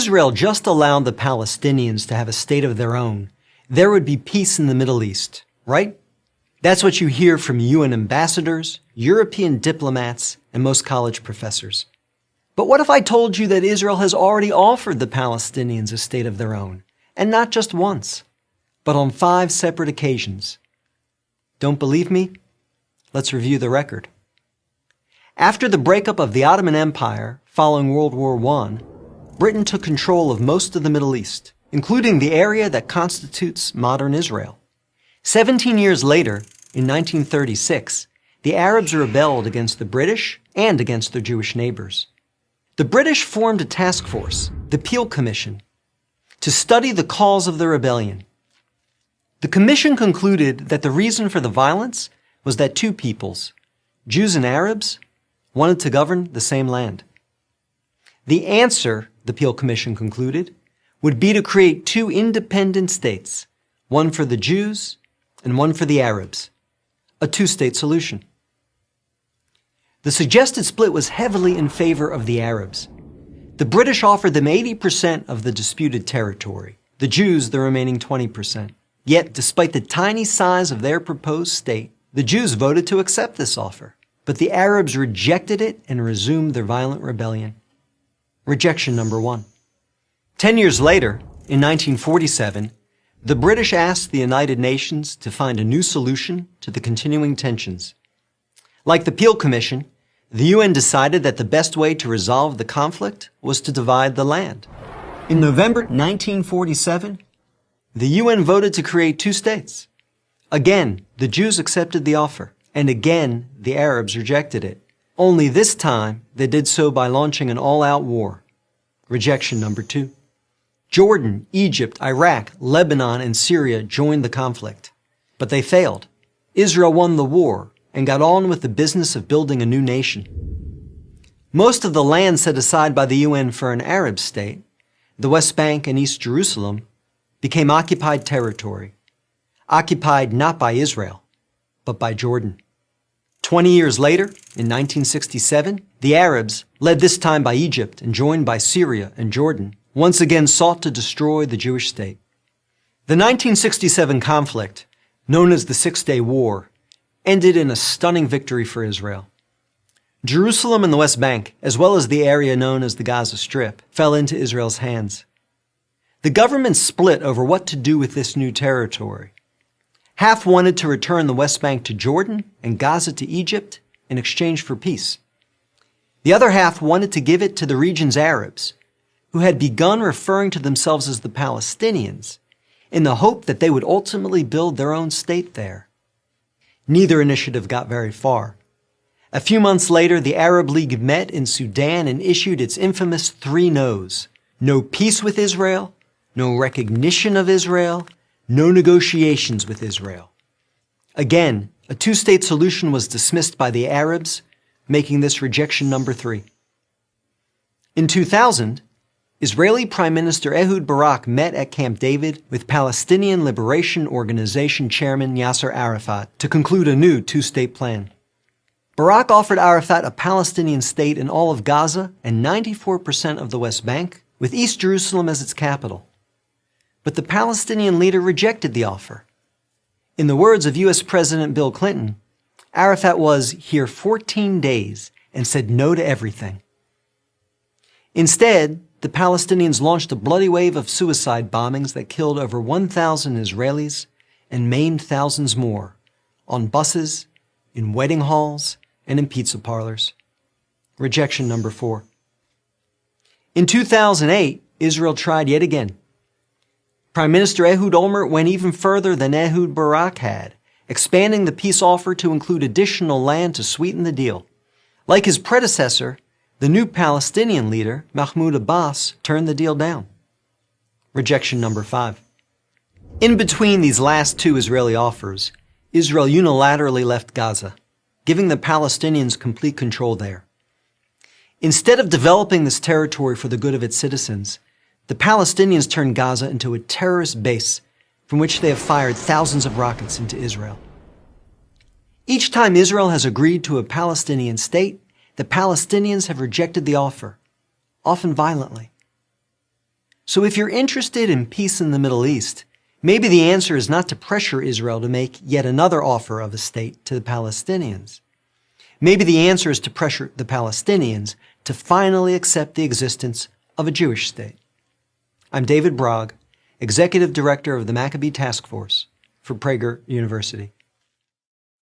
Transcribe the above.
Israel just allowed the Palestinians to have a state of their own, there would be peace in the Middle East, right? That's what you hear from UN ambassadors, European diplomats, and most college professors. But what if I told you that Israel has already offered the Palestinians a state of their own, and not just once, but on 5 separate occasions? Don't believe me? Let's review the record. After the breakup of the Ottoman Empire following World War I, Britain took control of most of the Middle East, including the area that constitutes modern Israel. 17 years later, in 1936, the Arabs rebelled against the British and against their Jewish neighbors. The British formed a task force, the Peel Commission, to study the cause of the rebellion. The commission concluded that the reason for the violence was that 2 peoples, Jews and Arabs, wanted to govern the same land. The answer, the Peel Commission concluded, would be to create 2 independent states, one for the Jews and one for the Arabs, a 2-state solution. The suggested split was heavily in favor of the Arabs. The British offered them 80% of the disputed territory, the Jews the remaining 20%. Yet, despite the tiny size of their proposed state, the Jews voted to accept this offer. But the Arabs rejected it and resumed their violent rebellion. Rejection number 1. 10 years later, in 1947, the British asked the United Nations to find a new solution to the continuing tensions. Like the Peel Commission, the UN decided that the best way to resolve the conflict was to divide the land. In November 1947, the UN voted to create 2 states. Again, the Jews accepted the offer, and again, the Arabs rejected it. Only this time, they did so by launching an all-out war. Rejection number 2. Jordan, Egypt, Iraq, Lebanon, and Syria joined the conflict. But they failed. Israel won the war and got on with the business of building a new nation. Most of the land set aside by the UN for an Arab state, the West Bank and East Jerusalem, became occupied territory, occupied not by Israel, but by Jordan. 20 years later, in 1967, the Arabs, led this time by Egypt and joined by Syria and Jordan, once again sought to destroy the Jewish state. The 1967 conflict, known as the 6-Day War, ended in a stunning victory for Israel. Jerusalem and the West Bank, as well as the area known as the Gaza Strip, fell into Israel's hands. The government split over what to do with this new territory. Half wanted to return the West Bank to Jordan and Gaza to Egypt in exchange for peace. The other half wanted to give it to the region's Arabs, who had begun referring to themselves as the Palestinians, in the hope that they would ultimately build their own state there. Neither initiative got very far. A few months later, the Arab League met in Sudan and issued its infamous 3 no's. No peace with Israel, no recognition of Israel, no negotiations with Israel. Again, a 2-state solution was dismissed by the Arabs, making this rejection number 3. In 2000, Israeli Prime Minister Ehud Barak met at Camp David with Palestinian Liberation Organization Chairman Yasser Arafat to conclude a new 2-state plan. Barak offered Arafat a Palestinian state in all of Gaza and 94% of the West Bank, with East Jerusalem as its capital. But the Palestinian leader rejected the offer. In the words of U.S. President Bill Clinton, Arafat was here 14 days and said no to everything. Instead, the Palestinians launched a bloody wave of suicide bombings that killed over 1,000 Israelis and maimed thousands more, on buses, in wedding halls, and in pizza parlors. Rejection number 4. In 2008, Israel tried yet again. Prime Minister Ehud Olmert went even further than Ehud Barak had, expanding the peace offer to include additional land to sweeten the deal. Like his predecessor, the new Palestinian leader, Mahmoud Abbas, turned the deal down. Rejection number 5. In between these last 2 Israeli offers, Israel unilaterally left Gaza, giving the Palestinians complete control there. Instead of developing this territory for the good of its citizens, the Palestinians turned Gaza into a terrorist base from which they have fired thousands of rockets into Israel. Each time Israel has agreed to a Palestinian state, the Palestinians have rejected the offer, often violently. So if you're interested in peace in the Middle East, maybe the answer is not to pressure Israel to make yet another offer of a state to the Palestinians. Maybe the answer is to pressure the Palestinians to finally accept the existence of a Jewish state. I'm David Brog, Executive Director of the Maccabee Task Force for Prager University.